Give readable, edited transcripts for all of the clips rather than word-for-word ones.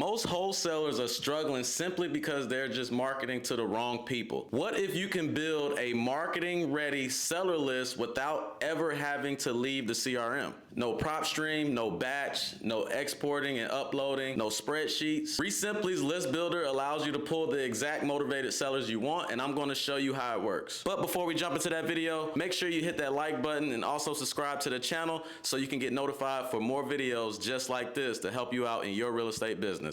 Most wholesalers are struggling simply because they're just marketing to the wrong people. What if you can build a marketing ready seller list without ever having to leave the CRM? No prop stream, no batch, no exporting and uploading, no spreadsheets. REsimpli's list builder allows you to pull the exact motivated sellers you want, and I'm going to show you how it works. But before we jump into that video, make sure you hit that like button and also subscribe to the channel so you can get notified for more videos just like this to help you out in your real estate business.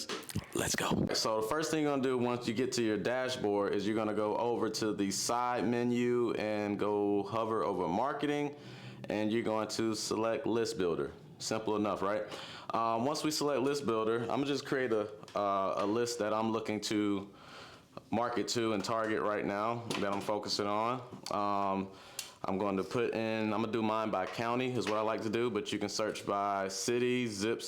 Let's go. So the first thing you're gonna do once you get to your dashboard is you're gonna go over to the side menu and go hover over marketing, and you're going to select list builder. Simple enough, right? Once we select list builder, I'm gonna just create a list that I'm looking to market to and target right now that I'm focusing on. I'm going to put in, I'm gonna do mine by county is what I like to do, but you can search by city, zip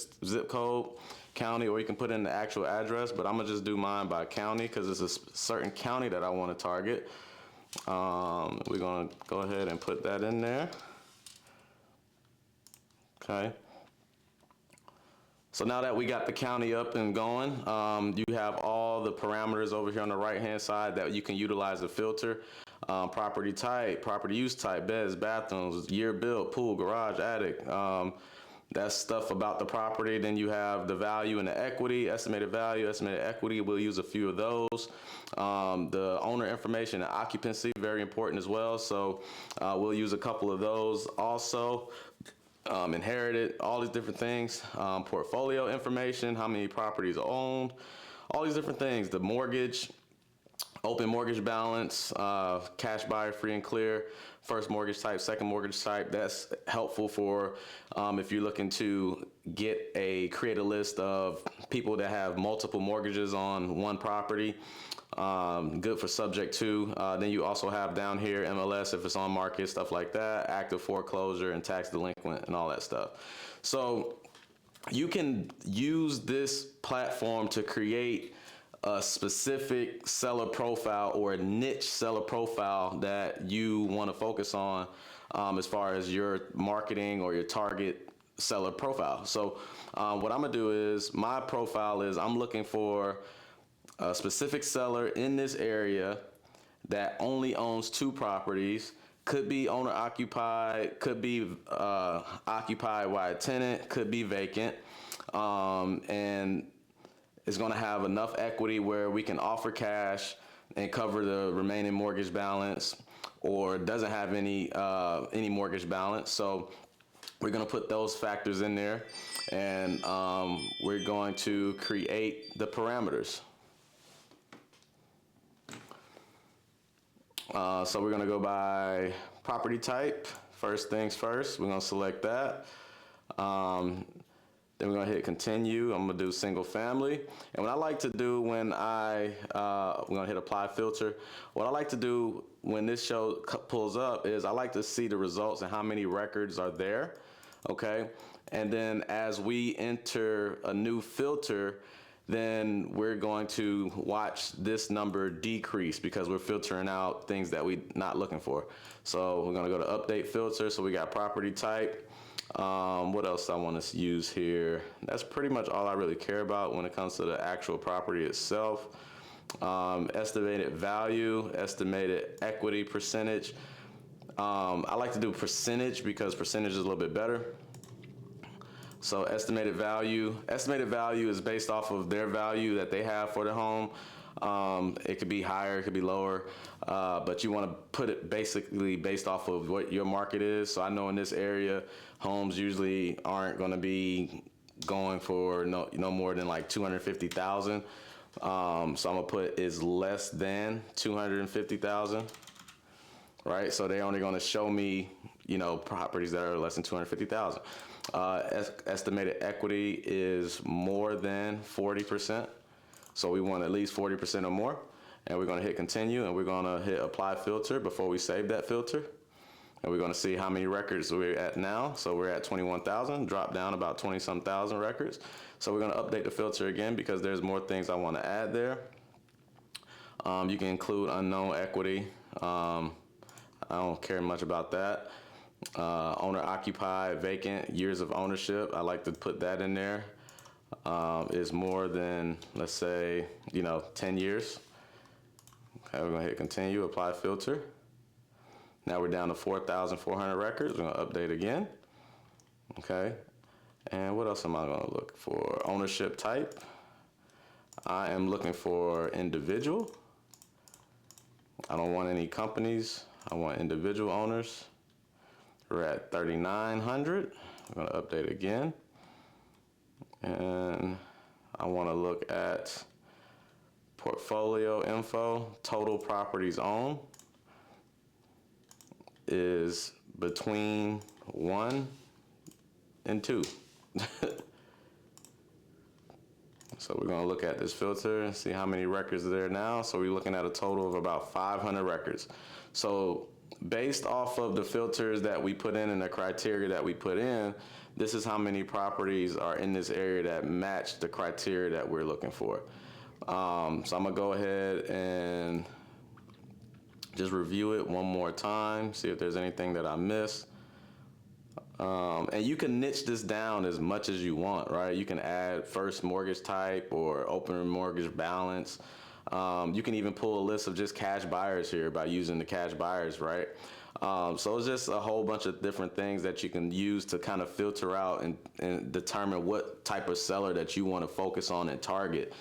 code, county, or you can put in the actual address, but I'm gonna just do mine by county because it's a certain county that I want to target. We're gonna go ahead and put that in there. Okay. So now that we got the county up and going, you have all the parameters over here on the right hand side that you can utilize to filter. Property type, property use type, beds, bathrooms, year built, pool, garage, attic. That's stuff about the property. Then you have the value and the equity, estimated value, estimated equity. We'll use a few of those. The owner information and occupancy, very important as well. So we'll use a couple of those also. Inherited, all these different things. Portfolio information, how many properties are owned, all these different things. The mortgage, open mortgage balance, cash buyer, free and clear, first mortgage type, second mortgage type. That's helpful for if you're looking to create a list of people that have multiple mortgages on one property. Good for subject to. Then you also have down here MLS if it's on market, stuff like that, active foreclosure and tax delinquent and all that stuff. So you can use this platform to create a specific seller profile or a niche seller profile that you want to focus on as far as your marketing or your target seller profile. So what I'm gonna do is my profile is I'm looking for a specific seller in this area that only owns 2 properties, could be owner occupied, could be occupied by a tenant, could be vacant, and is going to have enough equity where we can offer cash and cover the remaining mortgage balance, or doesn't have any mortgage balance. So we're going to put those factors in there, and we're going to create the parameters. So we're going to go by property type. First things first, we're going to select that. Then we're going to hit continue. I'm going to do single family. And what I like to do when we're going to hit apply filter. What I like to do when this show pulls up is I like to see the results and how many records are there. Okay. And then as we enter a new filter, then we're going to watch this number decrease because we're filtering out things that we're not looking for. So we're going to go to update filter. So we got property type. What else I want to use here? That's pretty much all I really care about when it comes to the actual property itself. Estimated value, estimated equity percentage. I like to do percentage because percentage is a little bit better. So estimated value is based off of their value that they have for the home. It could be higher, it could be lower, but you want to put it basically based off of what your market is. So I know in this area, homes usually aren't going to be going for no more than like 250,000. So I'm gonna put is less than 250,000. Right, so they're only going to show me, properties that are less than 250,000. Estimated equity is more than 40%. So we want at least 40% or more. And we're going to hit continue, and we're going to hit apply filter before we save that filter. And we're going to see how many records we're at now. So we're at 21,000, drop down about 20-some thousand records. So we're going to update the filter again because there's more things I want to add there. You can include unknown equity. I don't care much about that. Owner occupied, vacant, years of ownership. I like to put that in there. is more than, let's say, 10 years. Okay, we're gonna hit continue, apply filter. Now we're down to 4,400 records. We're gonna update again. Okay, and what else am I gonna look for? Ownership type. I am looking for individual. I don't want any companies. I want individual owners. We're at 3,900. I'm gonna update again. And I wanna look at portfolio info. Total properties owned is between 1 and 2. So we're gonna look at this filter and see how many records are there now. So we're looking at a total of about 500 records. So based off of the filters that we put in and the criteria that we put in, this is how many properties are in this area that match the criteria that we're looking for. So I'm gonna go ahead and just review it one more time, see if there's anything that I missed. And you can niche this down as much as you want, right? You can add first mortgage type or open mortgage balance. You can even pull a list of just cash buyers here by using the cash buyers, right? So it's just a whole bunch of different things that you can use to kind of filter out and determine what type of seller that you want to focus on and target.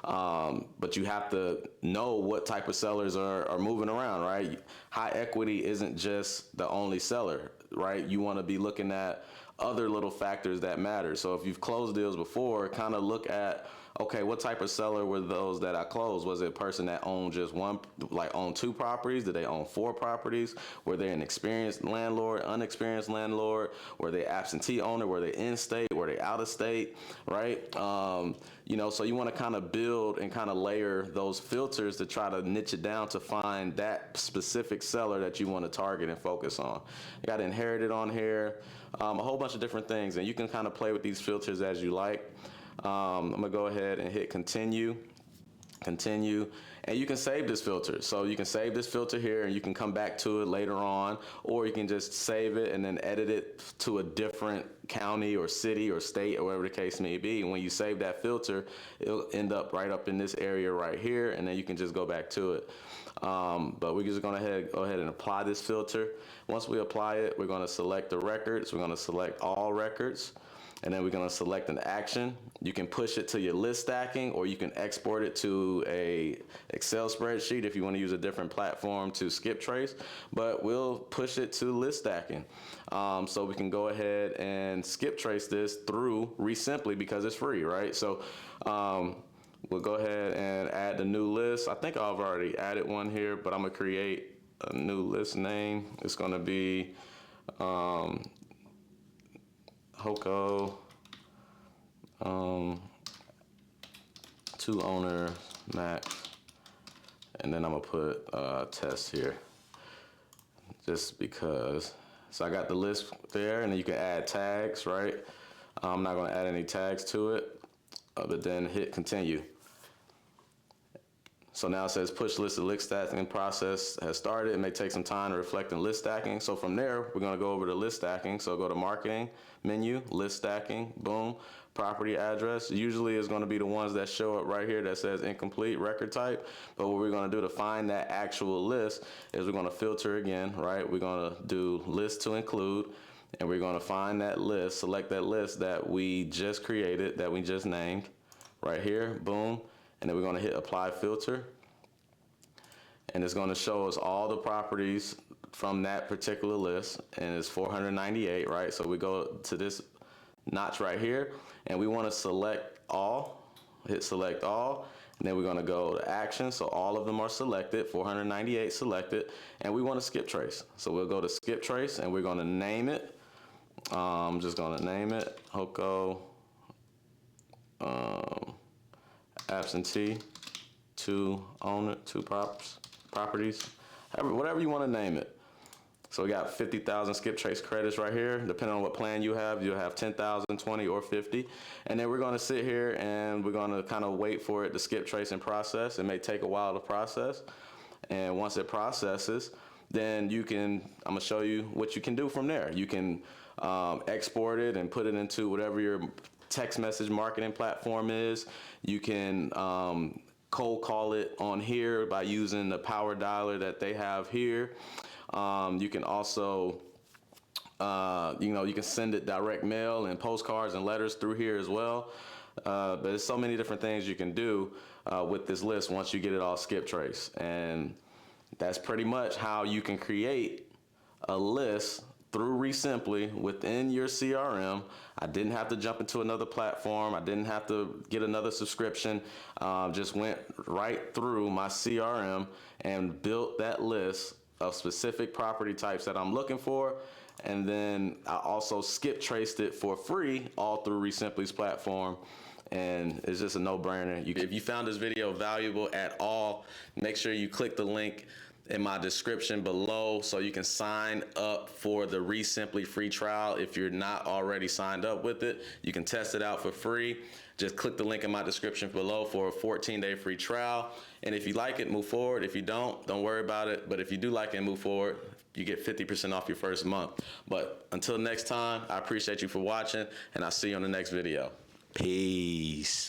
But you have to know what type of sellers are moving around, right? High equity isn't just the only seller, right? You want to be looking at other little factors that matter. So if you've closed deals before, kind of look at, okay, what type of seller were those that I closed? Was it a person that owned just one, like owned 2 properties? Did they own 4 properties? Were they an experienced landlord, unexperienced landlord? Were they absentee owner? Were they in state? Were they out of state? Right? So you want to kind of build and kind of layer those filters to try to niche it down to find that specific seller that you want to target and focus on. You got inherited on here, a whole bunch of different things, and you can kind of play with these filters as you like. I'm gonna go ahead and hit continue, and you can save this filter. So you can save this filter here and you can come back to it later on, or you can just save it and then edit it to a different county or city or state or whatever the case may be. And when you save that filter, it'll end up right up in this area right here, and then you can just go back to it. But we're just gonna go ahead and apply this filter. Once we apply it, we're gonna select the records. We're gonna select all records. And then we're gonna select an action. You can push it to your list stacking, or you can export it to a Excel spreadsheet if you wanna use a different platform to skip trace, but we'll push it to list stacking. So we can go ahead and skip trace this through REsimpli because it's free, right? So we'll go ahead and add the new list. I think I've already added one here, but I'm gonna create a new list name. It's gonna be, HOCO, 2 owner max, and then I'm gonna put test here, just because. So I got the list there, and then you can add tags, right? I'm not gonna add any tags to it, but then hit continue. So now it says push list of list stacking process has started. It may take some time to reflect in list stacking. So from there, we're gonna go over to list stacking. So go to marketing menu, list stacking, boom, property address. Usually is gonna be the ones that show up right here that says incomplete record type. But what we're gonna do to find that actual list is we're gonna filter again, right? We're gonna do list to include, and we're gonna find that list, select that list that we just created, that we just named right here, boom. And then we're gonna hit apply filter. And it's gonna show us all the properties from that particular list, and it's 498, right? So we go to this notch right here, and we wanna select all, hit select all, and then we're gonna go to action, so all of them are selected, 498 selected, and we wanna skip trace. So we'll go to skip trace, and we're gonna name it. I'm just gonna name it, HOCO, absentee, 2 owner, 2 properties, whatever you want to name it. So we got 50,000 skip trace credits right here. Depending on what plan you have, you'll have 10,000, 20, or 50. And then we're going to sit here and we're going to kind of wait for it to skip trace and process. It may take a while to process. And once it processes, then you can, I'm going to show you what you can do from there. You can export it and put it into whatever your text message marketing platform is. You can cold call it on here by using the power dialer that they have here. You can also you can send it direct mail and postcards and letters through here as well. But there's so many different things you can do with this list once you get it all skip trace. And that's pretty much how you can create a list through REsimpli within your CRM. I didn't have to jump into another platform. I didn't have to get another subscription. Just went right through my CRM and built that list of specific property types that I'm looking for. And then I also skip traced it for free all through REsimpli's platform. And it's just a no-brainer. If you found this video valuable at all, make sure you click the link in my description below so you can sign up for the REsimpli free trial. If you're not already signed up with it, you can test it out for free. Just click the link in my description below for a 14-day free trial. And if you like it, move forward. If you don't worry about it. But if you do like it and move forward, you get 50% off your first month. But until next time, I appreciate you for watching, and I'll see you on the next video. Peace.